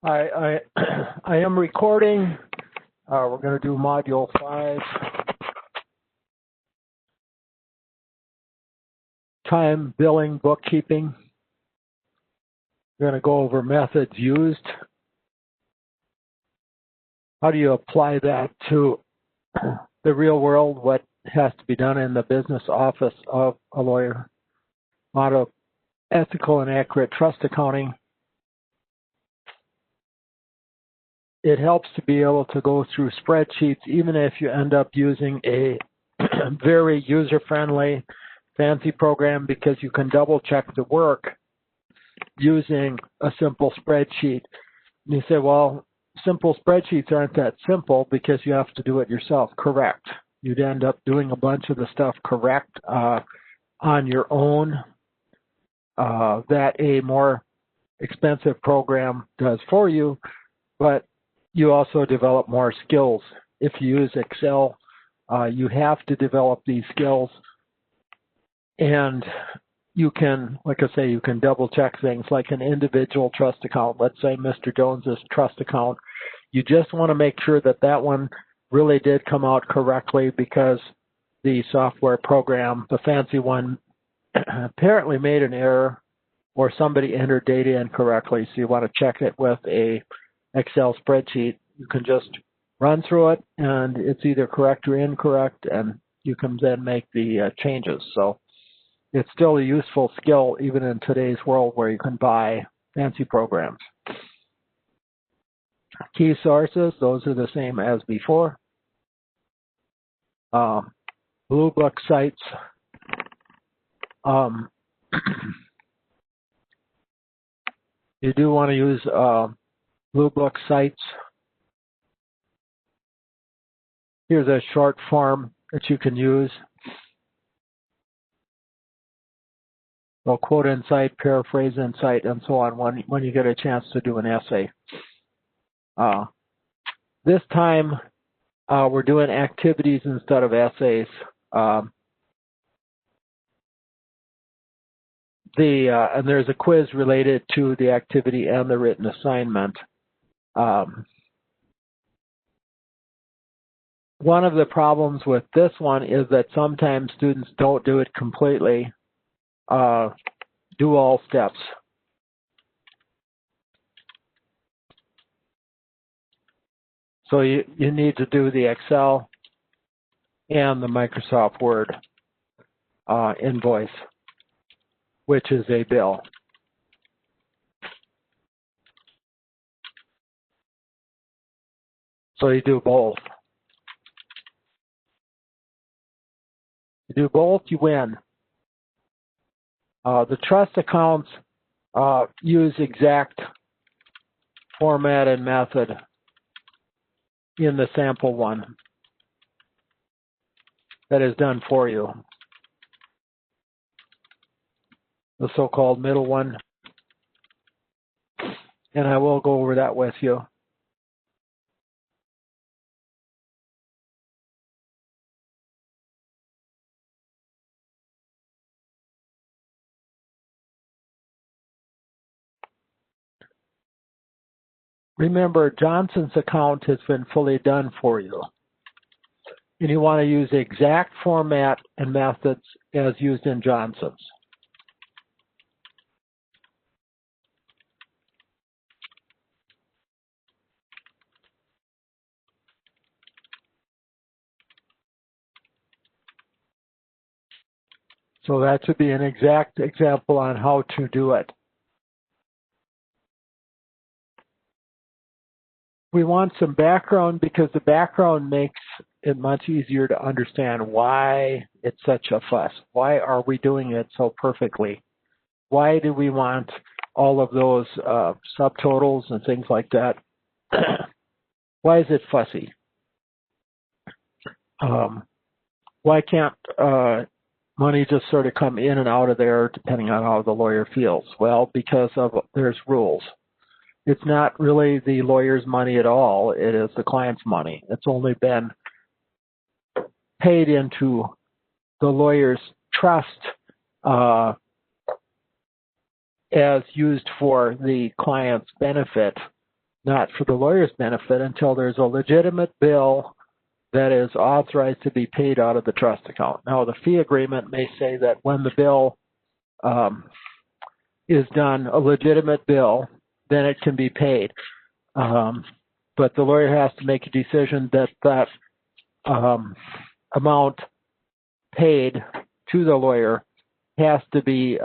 I am recording. We're going to do Module 5. Time, billing, bookkeeping. We're going to go over methods used. How do you apply that to the real world? What has to be done in the business office of a lawyer? Motto: ethical and accurate trust accounting. It helps to be able to go through spreadsheets, even if you end up using a very user-friendly, fancy program, because you can double-check the work using a simple spreadsheet. And you say, well, simple spreadsheets aren't that simple because you have to do it yourself. Correct. You'd end up doing a bunch of the stuff correct on your own that a more expensive program does for you, but you also develop more skills. If you use Excel, you have to develop these skills, and you can, like I say, you can double check things like an individual trust account. Let's say Mr. Jones's trust account. You just want to make sure that that one really did come out correctly, because the software program, the fancy one, apparently made an error, or somebody entered data incorrectly. So you want to check it with a Excel spreadsheet. You can just run through it, and it's either correct or incorrect, and you can then make the changes. So it's still a useful skill even in today's world where you can buy fancy programs. Key sources, those are the same as before. Blue Book sites. You do want to use Blue Book sites. Here's a short form that you can use. Well, quote insight, paraphrase insight, and so on when you get a chance to do an essay. This time, we're doing activities instead of essays. And there's a quiz related to the activity and the written assignment. One of the problems with this one is that sometimes students don't do it completely, do all steps. So you need to do the Excel and the Microsoft Word invoice, which is a bill. So you do both. You do both, you win. The trust accounts use exact format and method in the sample one that is done for you. The so-called middle one. And I will go over that with you. Remember, Johnson's account has been fully done for you. And you want to use the exact format and methods as used in Johnson's. So that should be an exact example on how to do it. We want some background, because the background makes it much easier to understand why it's such a fuss. Why are we doing it so perfectly? Why do we want all of those subtotals and things like that? Why is it fussy? Why can't money just sort of come in and out of there depending on how the lawyer feels? Well, because there's rules. It's not really the lawyer's money at all. It is the client's money. It's only been paid into the lawyer's trust as used for the client's benefit, not for the lawyer's benefit until there's a legitimate bill that is authorized to be paid out of the trust account. Now, the fee agreement may say that when the bill is done, a legitimate bill, then it can be paid. But the lawyer has to make a decision that that amount paid to the lawyer has to be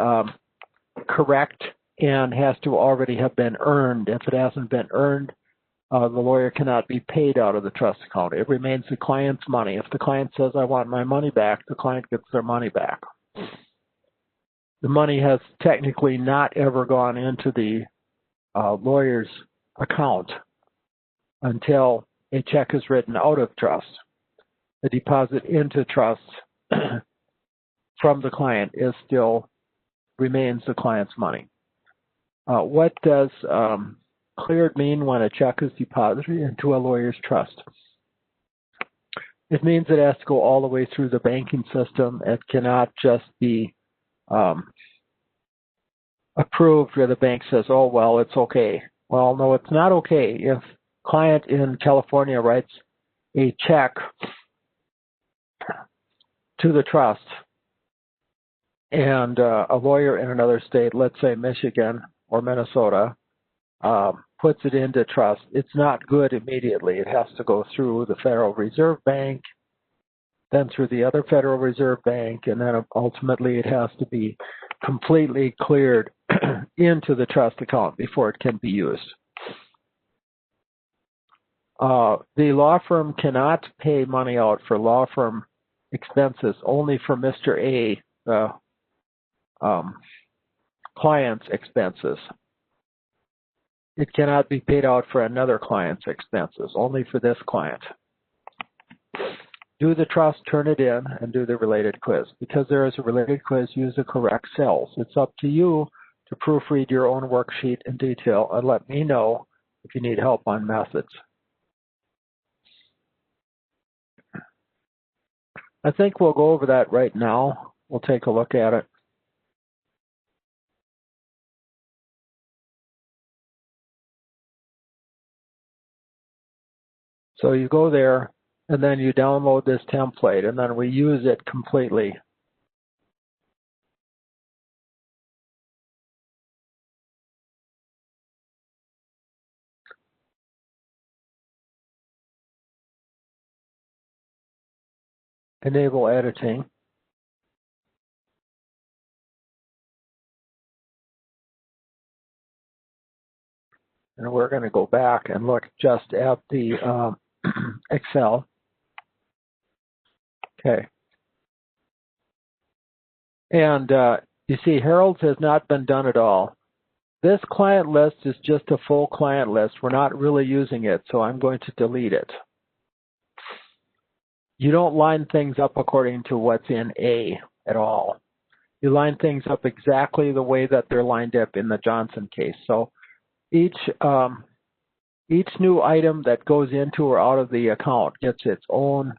correct and has to already have been earned. If it hasn't been earned, the lawyer cannot be paid out of the trust account. It remains the client's money. If the client says, I want my money back, the client gets their money back. The money has technically not ever gone into the lawyer's account until a check is written out of trust. The deposit into trust from the client remains the client's money. What does cleared mean when a check is deposited into a lawyer's trust? It means it has to go all the way through the banking system. It cannot just be approved where the bank says, oh, well, it's okay. Well, no, it's not okay. If client in California writes a check to the trust and a lawyer in another state, let's say Michigan or Minnesota, puts it into trust, it's not good immediately. It has to go through the Federal Reserve Bank, then through the other Federal Reserve Bank, and then ultimately it has to be completely cleared into the trust account before it can be used. The law firm cannot pay money out for law firm expenses, only for Mr. A, the client's expenses. It cannot be paid out for another client's expenses, only for this client. Do the trust, turn it in, and do the related quiz. Because there is a related quiz, use the correct cells. It's up to you to proofread your own worksheet in detail and let me know if you need help on methods. I think we'll go over that right now. We'll take a look at it. So you go there, and then you download this template, and then we use it completely. Enable editing. And we're going to go back and look just at the Excel. Okay. And you see, Harold's has not been done at all. This client list is just a full client list. We're not really using it, so I'm going to delete it. You don't line things up according to what's in A at all. You line things up exactly the way that they're lined up in the Johnson case. So each new item that goes into or out of the account gets its own,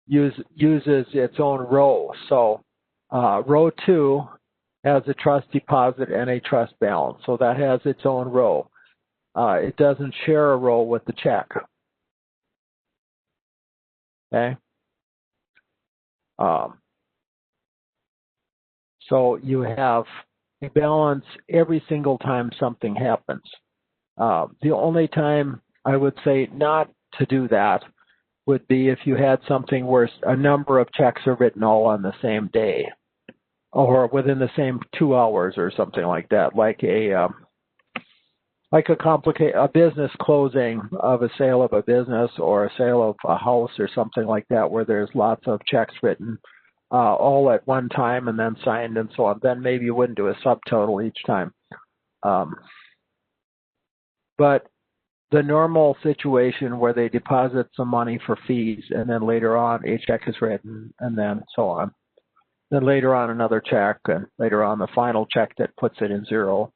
uses its own row. So row 2 has a trust deposit and a trust balance. So that has its own row. It doesn't share a row with the check. Okay. So you have a balance every single time something happens. The only time I would say not to do that would be if you had something where a number of checks are written all on the same day or within the same 2 hours or something like that, like a business closing of a sale of a business or a sale of a house or something like that, where there's lots of checks written all at one time and then signed and so on. Then maybe you wouldn't do a subtotal each time. But the normal situation where they deposit some money for fees and then later on a check is written and then so on. Then later on another check and later on the final check that puts it in zero.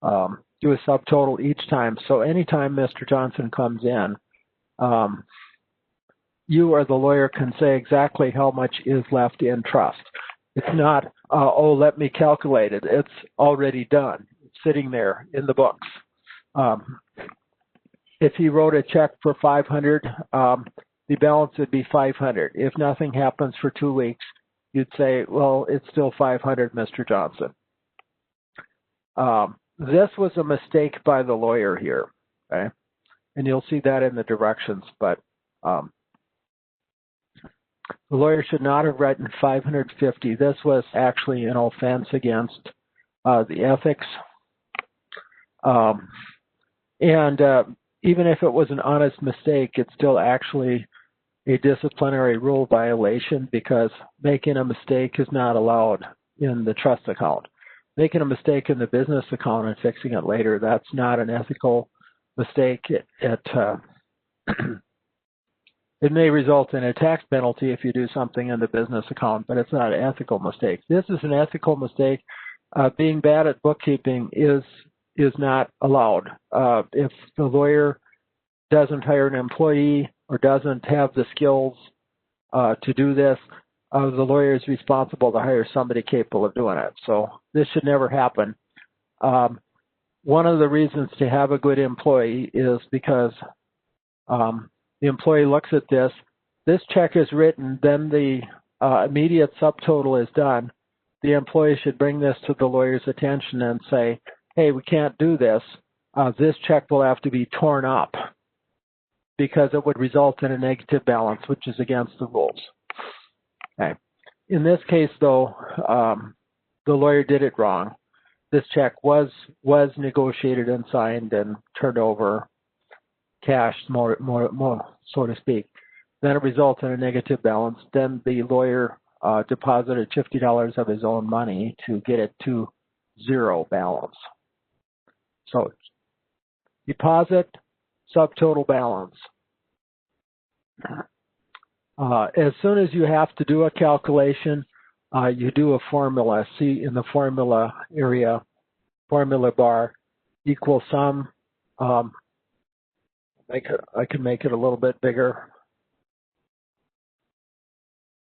Do a subtotal each time. So anytime Mr. Johnson comes in, you or the lawyer can say exactly how much is left in trust. It's not, oh, let me calculate it. It's already done. It's sitting there in the books. If he wrote a check for $500, the balance would be $500. If nothing happens for 2 weeks, you'd say, well, it's still $500, Mr. Johnson. This was a mistake by the lawyer here, okay? And you'll see that in the directions, but the lawyer should not have written $550. This was actually an offense against the ethics. Even if it was an honest mistake, it's still actually a disciplinary rule violation because making a mistake is not allowed in the trust account. Making a mistake in the business account and fixing it later, that's not an ethical mistake. It may result in a tax penalty if you do something in the business account, but it's not an ethical mistake. This is an ethical mistake. Being bad at bookkeeping is not allowed. If the lawyer doesn't hire an employee or doesn't have the skills to do this, the lawyer is responsible to hire somebody capable of doing it. So this should never happen. One of the reasons to have a good employee is because the employee looks at this check is written, then the immediate subtotal is done. The employee should bring this to the lawyer's attention and say, hey, we can't do this. This check will have to be torn up because it would result in a negative balance, which is against the rules. Okay. In this case, though, the lawyer did it wrong. This check was negotiated and signed and turned over, cashed, more so to speak. Then it resulted in a negative balance. Then the lawyer deposited $50 of his own money to get it to zero balance. So deposit, subtotal balance. As soon as you have to do a calculation, you do a formula. See in the formula area, formula bar, equal sum. I can make it a little bit bigger.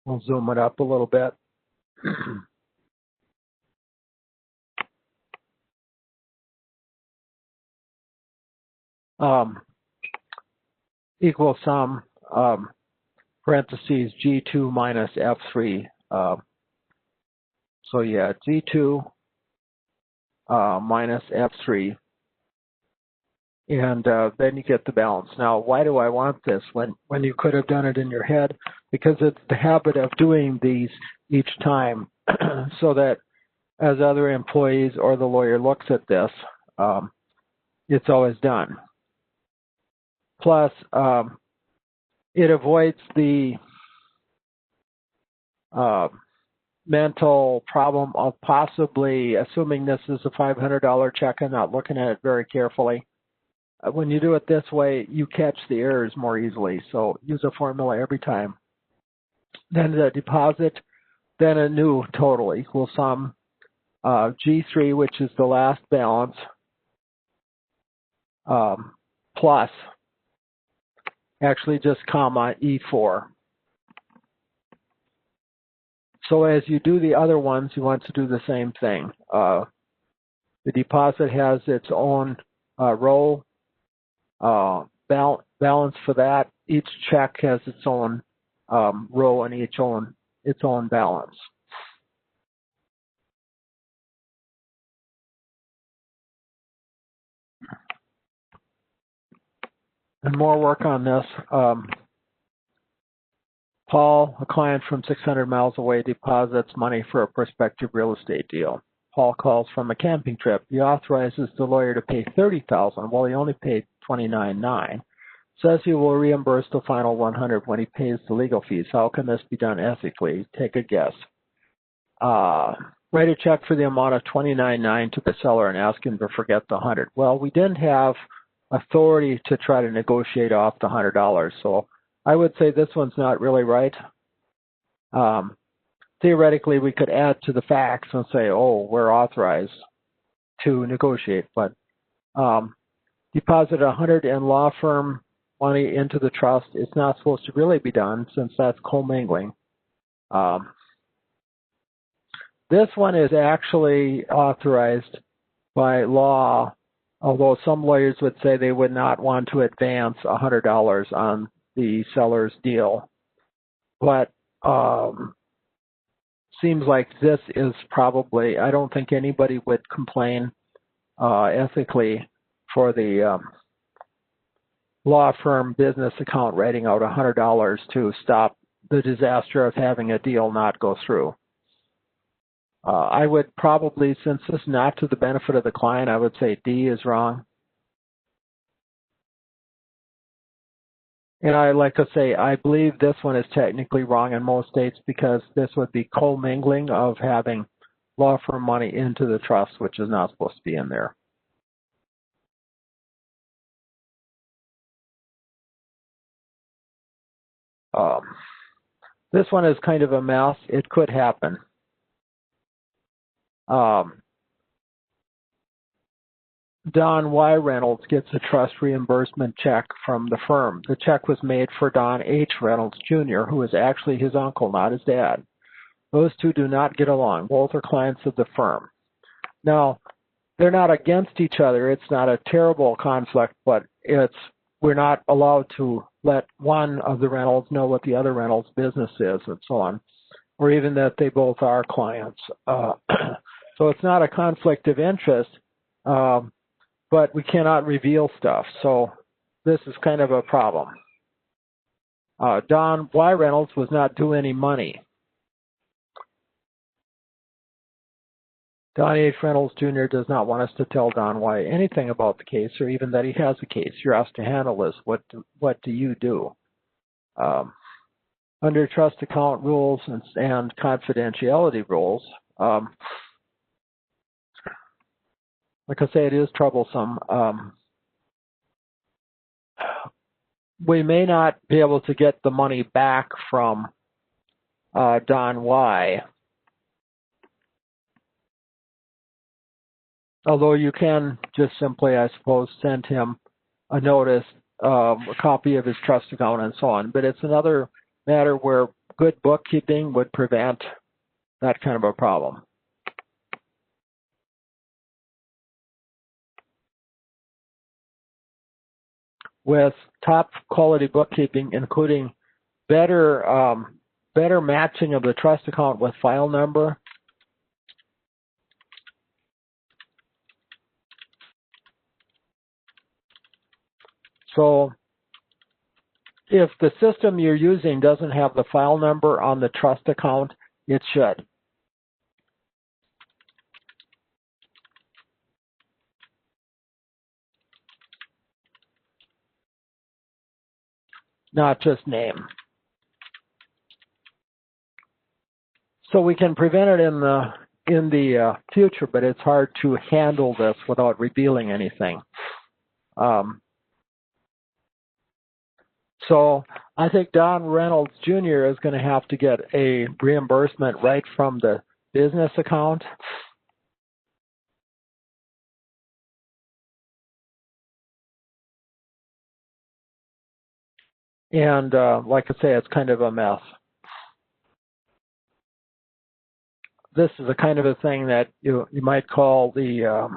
We'll zoom it up a little bit. Equal sum, parentheses, G2 minus F3. So yeah, G2 minus F3. And then you get the balance. Now, why do I want this when you could have done it in your head? Because it's the habit of doing these each time so that as other employees or the lawyer looks at this, it's always done. Plus, it avoids the mental problem of possibly assuming this is a $500 check and not looking at it very carefully. When you do it this way, you catch the errors more easily. So use a formula every time. Then the deposit, then a new total equal sum G3, which is the last balance, plus, actually just comma E4. So as you do the other ones, you want to do the same thing. The deposit has its own row, balance for that. Each check has its own row and its own balance. And more work on this. Paul, a client from 600 miles away, deposits money for a prospective real estate deal. Paul calls from a camping trip. He authorizes the lawyer to pay $30,000 while he only paid $29,900. Says he will reimburse the final $100 when he pays the legal fees. How can this be done ethically? Take a guess. Write a check for the amount of $29,900 to the seller and ask him to forget the $100. Well, we didn't have authority to try to negotiate off the $100, so I would say this one's not really right. Theoretically, we could add to the facts and say, oh, we're authorized to negotiate, but deposit $100 in law firm money into the trust. It's not supposed to really be done since that's commingling. This one is actually authorized by law, although some lawyers would say they would not want to advance $100 on the seller's deal. But seems like this is probably, I don't think anybody would complain ethically for the law firm business account writing out $100 to stop the disaster of having a deal not go through. I would probably, since this is not to the benefit of the client, I would say D is wrong. And I believe this one is technically wrong in most states because this would be commingling of having law firm money into the trust, which is not supposed to be in there. This one is kind of a mess. It could happen. Don Y. Reynolds gets a trust reimbursement check from the firm. The check was made for Don H. Reynolds, Jr., who is actually his uncle, not his dad. Those two do not get along. Both are clients of the firm. Now, they're not against each other. It's not a terrible conflict, but we're not allowed to let one of the Reynolds know what the other Reynolds' business is and so on, or even that they both are clients. So it's not a conflict of interest, but we cannot reveal stuff. So this is kind of a problem. Don Y. Reynolds was not due any money. Don H. Reynolds Jr. does not want us to tell Don Y. anything about the case or even that he has a case. You're asked to handle this. What do you do? Under trust account rules and confidentiality rules, like I say, it is troublesome. We may not be able to get the money back from Don Y., although you can just simply, I suppose, send him a notice, a copy of his trust account and so on. But it's another matter where good bookkeeping would prevent that kind of a problem. With top quality bookkeeping, including better matching of the trust account with file number, so if the system you're using doesn't have the file number on the trust account, it should. Not just name. So we can prevent it in the future, but it's hard to handle this without revealing anything. So I think Don Reynolds Jr. is going to have to get a reimbursement right from the business account. And like I say, it's kind of a mess. This is a kind of a thing that you might call the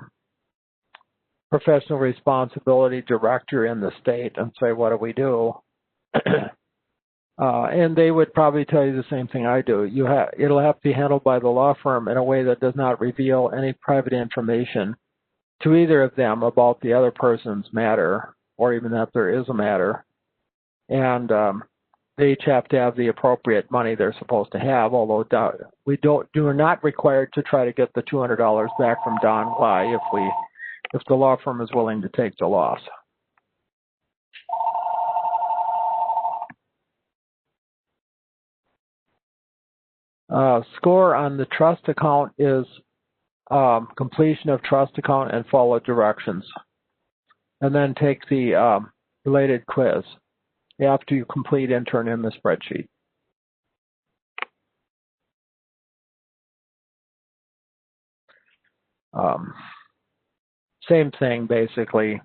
professional responsibility director in the state and say, what do we do? And they would probably tell you the same thing I do. It'll have to be handled by the law firm in a way that does not reveal any private information to either of them about the other person's matter, or even that there is a matter. And they each have to have the appropriate money they're supposed to have, although we're not required to try to get the $200 back from Don Y. if the law firm is willing to take the loss. Score on the trust account is completion of trust account and follow directions. And then take the related quiz after you complete and turn in the spreadsheet. Same thing, basically.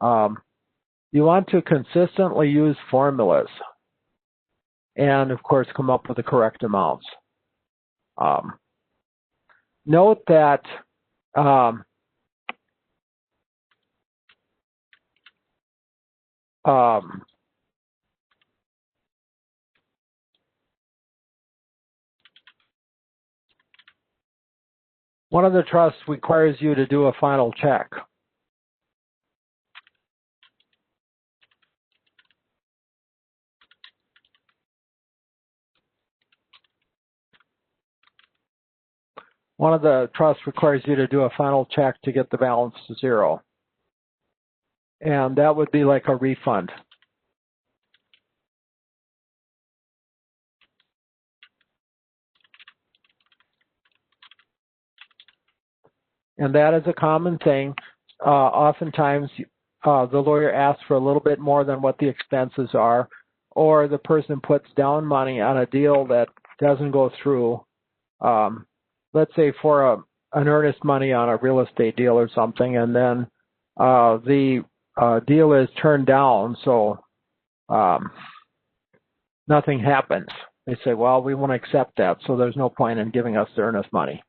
You want to consistently use formulas and, of course, come up with the correct amounts. Note that one of the trusts requires you to do a final check. One of the trusts requires you to do a final check to get the balance to zero. And that would be like a refund. And that is a common thing. Oftentimes, the lawyer asks for a little bit more than what the expenses are, or the person puts down money on a deal that doesn't go through. Let's say for an earnest money on a real estate deal or something, and then the deal is turned down, so nothing happens. They say, well, we won't accept that, so there's no point in giving us the earnest money.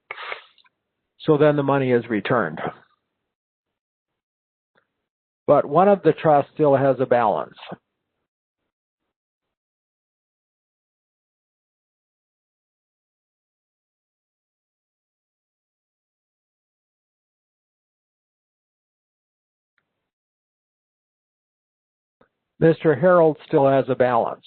So then the money is returned. But one of the trusts still has a balance. Mr. Harold still has a balance.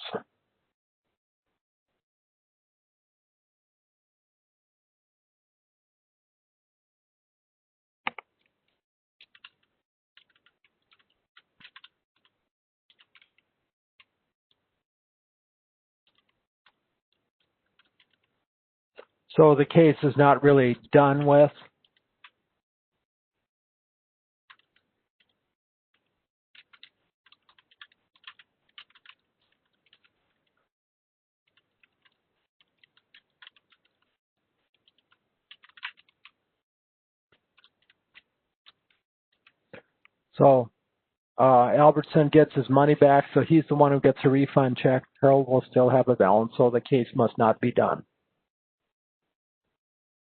So the case is not really done with. So Albertson gets his money back, so he's the one who gets a refund check. Harold will still have a balance, so the case must not be done.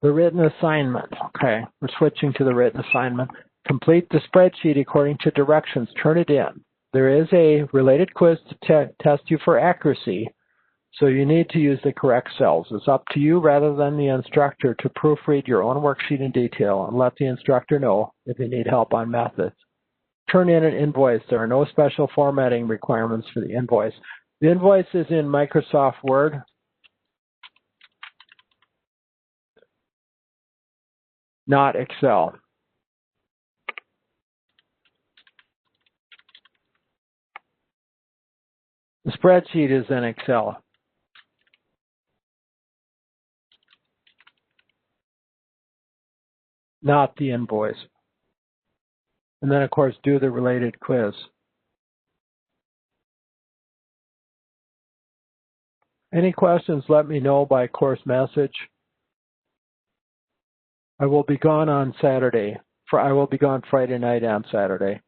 The written assignment. Okay, we're switching to the written assignment. Complete the spreadsheet according to directions. Turn it in. There is a related quiz to test you for accuracy, so you need to use the correct cells. It's up to you rather than the instructor to proofread your own worksheet in detail and let the instructor know if you need help on methods. Turn in an invoice. There are no special formatting requirements for the invoice. The invoice is in Microsoft Word. Not Excel. The spreadsheet is in Excel. Not the invoice. And then, of course, do the related quiz. Any questions, let me know by course message. I will be gone on Saturday. I will be gone Friday night and Saturday.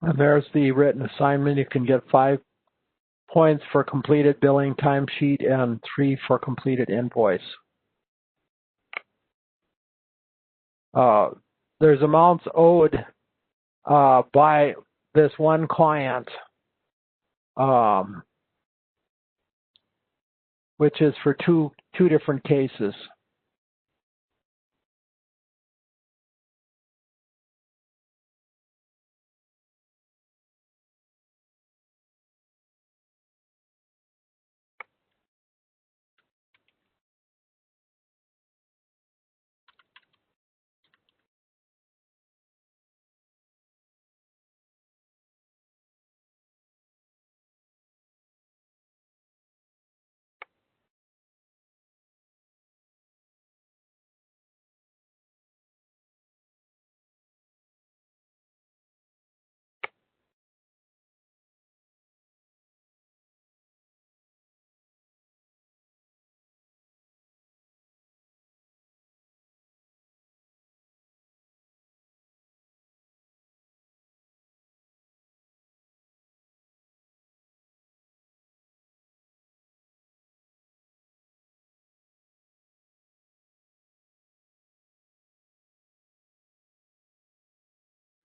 And there's the written assignment. You can get 5 points for completed billing timesheet and 3 for completed invoice. There's amounts owed by this one client, which is for two different cases.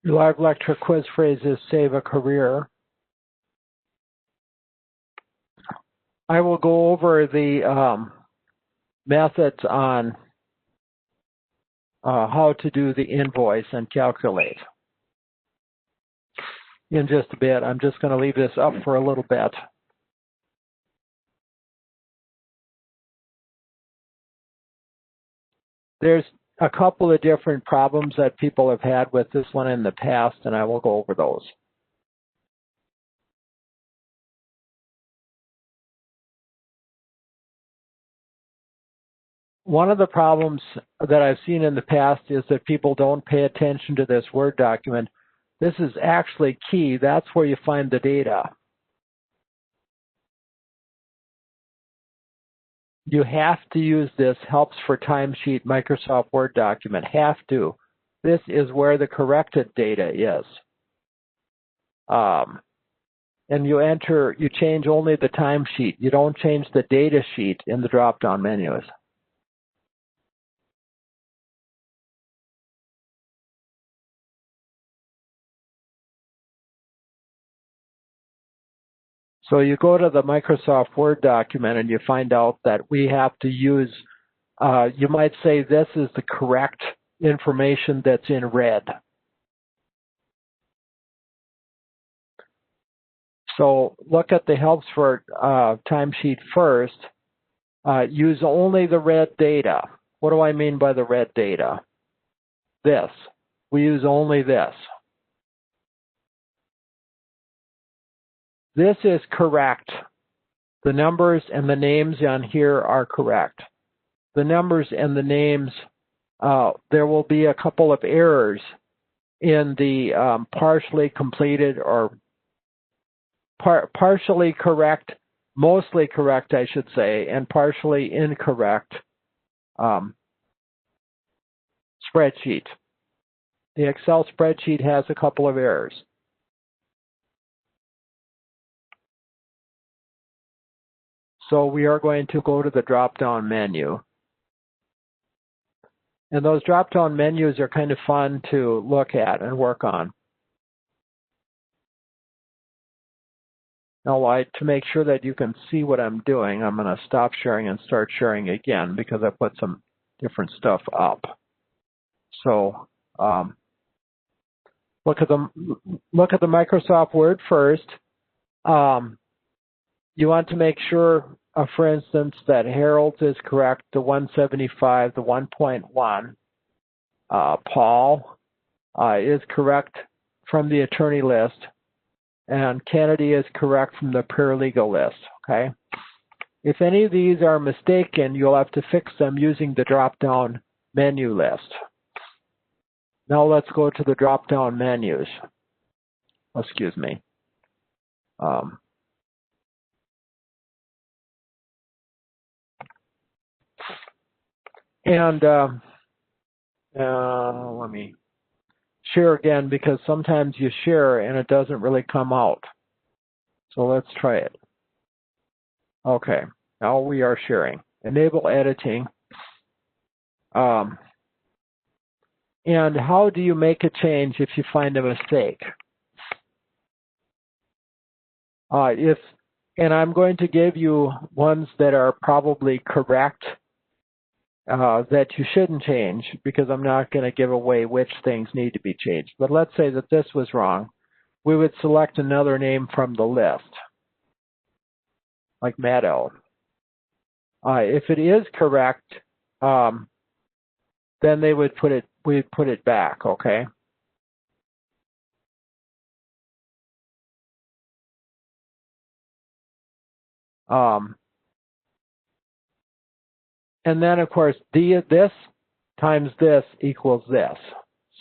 Live lecture quiz phrases save a career. I will go over the methods on how to do the invoice and calculate in just a bit. I'm just going to leave this up for a little bit. There's a couple of different problems that people have had with this one in the past, and I will go over those. One of the problems that I've seen in the past is that people don't pay attention to this Word document. This is actually key. That's where you find the data. You have to use this helps for timesheet Microsoft Word document. Have to. This is where the corrected data is. And you change only the timesheet. You don't change the data sheet in the drop-down menus. So you go to the Microsoft Word document and you find out that we have to use, you might say this is the correct information that's in red. So look at the helps for timesheet first. Use only the red data. What do I mean by the red data? This. We use only this. This is correct. The numbers and the names on here are correct. The numbers and the names, there will be a couple of errors in the partially completed or partially correct, mostly correct, I should say, and partially incorrect spreadsheet. The Excel spreadsheet has a couple of errors. So we are going to go to the drop-down menu. And those drop-down menus are kind of fun to look at and work on. Now, to make sure that you can see what I'm doing, I'm going to stop sharing and start sharing again because I put some different stuff up. So look at the Microsoft Word first. You want to make sure, for instance, that Harold's is correct, the 175, the 1.1. Paul is correct from the attorney list, and Kennedy is correct from the paralegal list, okay? If any of these are mistaken, you'll have to fix them using the drop-down menu list. Now let's go to the drop-down menus. Excuse me. Let me share again because sometimes you share and it doesn't really come out. So let's try it. Okay, now we are sharing. Enable editing. And how do you make a change if you find a mistake? And I'm going to give you ones that are probably correct that you shouldn't change because I'm not going to give away which things need to be changed. But let's say that this was wrong. We would select another name from the list, like Meadow. If it is correct, then we'd put it back, okay? And then, of course, this times this equals this.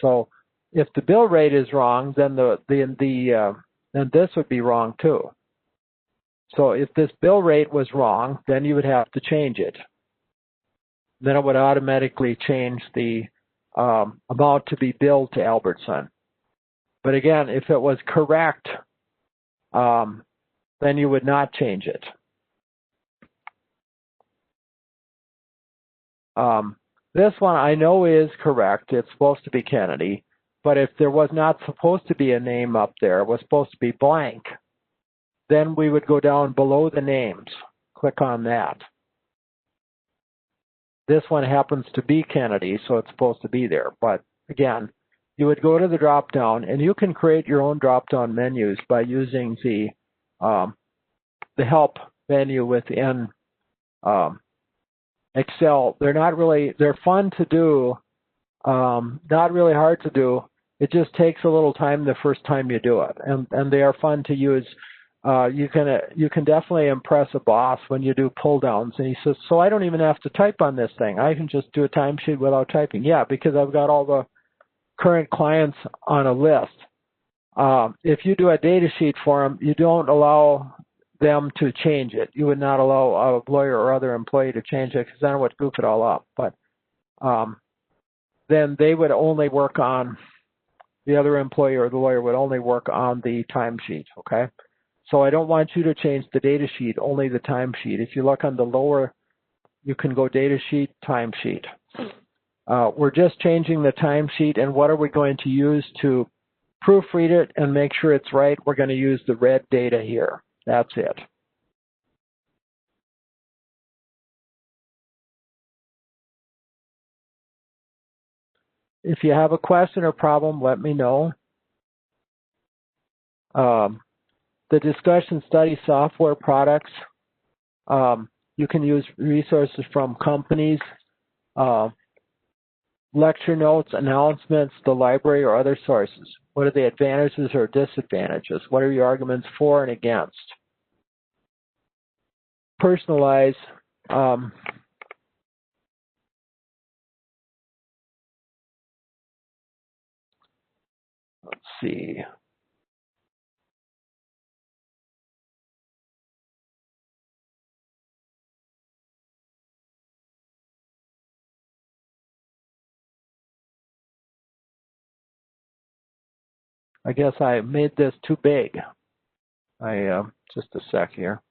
So if the bill rate is wrong, then then this would be wrong too. So if this bill rate was wrong, then you would have to change it. Then it would automatically change the amount to be billed to Albertson. But again, if it was correct, then you would not change it. This one I know is correct. It's supposed to be Kennedy. But if there was not supposed to be a name up there, it was supposed to be blank, then we would go down below the names. Click on that. This one happens to be Kennedy, so it's supposed to be there. But again, you would go to the drop-down, and you can create your own drop-down menus by using the help menu within Excel. They're fun to do, not really hard to do. It just takes a little time the first time you do it, and they are fun to use. You can definitely impress a boss when you do pull downs, and he says, "So I don't even have to type on this thing. I can just do a timesheet without typing." Yeah, because I've got all the current clients on a list. If you do a data sheet for them, you don't allow them to change it. You would not allow a lawyer or other employee to change it, because then it would goof it all up. But then they would only work on, the other employee or the lawyer would only work on the timesheet, okay? So I don't want you to change the data sheet, only the timesheet. If you look on the lower, you can go data sheet, timesheet. We're just changing the timesheet, and what are we going to use to proofread it and make sure it's right? We're going to use the red data here. That's it. If you have a question or problem, let me know. The discussion study software products, you can use resources from companies, lecture notes, announcements, the library, or other sources. What are the advantages or disadvantages? What are your arguments for and against? Personalize. Let's see. I guess I made this too big. Just a sec here.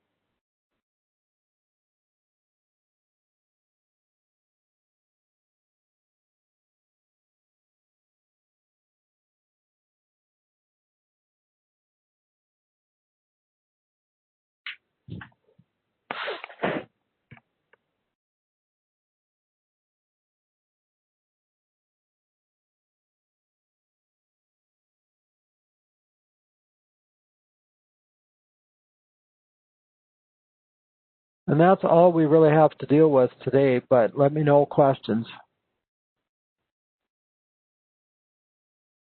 And that's all we really have to deal with today, but let me know questions.